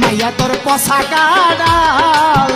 মাইয়া তোর পোশাকা ডাল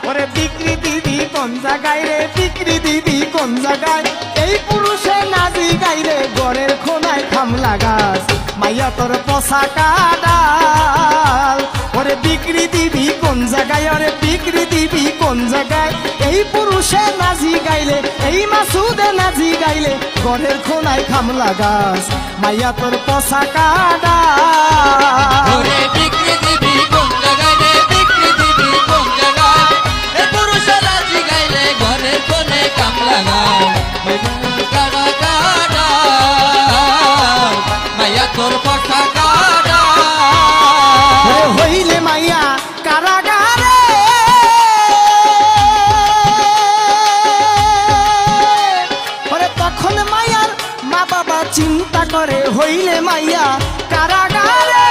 ওরে বিক্রি দিবি কোন জায়গায় রে বিক্রি দিবি কোন জায়গায় এই পুরুষে নাজি গাইরে গড়ের খোনায় খাম লাগাস মাইয়া তোর পোশাকা ডাল ওরে বিক্রি দিবি কোন জায়গায় ওরে বিক্রি দিবি কোন জায়গায় এই পুরুষে নাজি গাইলে এই মাসুদে নাজি গাইলে গড়ের খোনায় খাম লাগাস মাইয়া তোর পোশাকা ডাল ওরে বিক্রি দিবি কোন জায়গায় রে বিক্রি দিবি কোন জায়গায় এ পুরুষের রাজি গাইলে ঘরের কোণে কাম লাগায় কাটা কাটা মাইয়া তোর পটা কাটা হইলে মাইয়া কারাগারে ওরে তখন মাইয়ার মা বাবা চিন্তা করে হইলে মাইয়া কারাগারে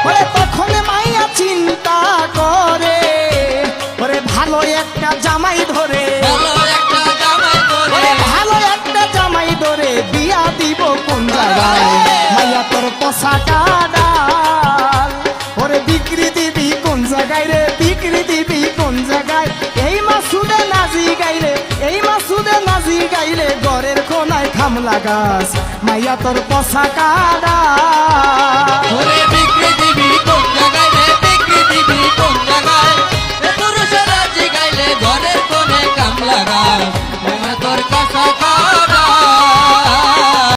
ওরে তখন মাইয়া চিন্তা করে ওরে ভালো একটা জামাই ধরে ভালো একটা জামাই ওরে করে ভালো একটা জামাই ধরে বিয়া দিব কোন জায়গায় মাইয়া তোর পোশাকা ডাল ওরে বিক্রি দিবি কোন জায়গায় রে বিক্রি দিবি কোন জায়গায় এই মাসুদে নাজি গাইলে এই মাসুদে নাজি গাইলে ঘরের কোনায় খাম লাগাস মাইয়া তোর পোশাকা ডাল ওরে বিক্রি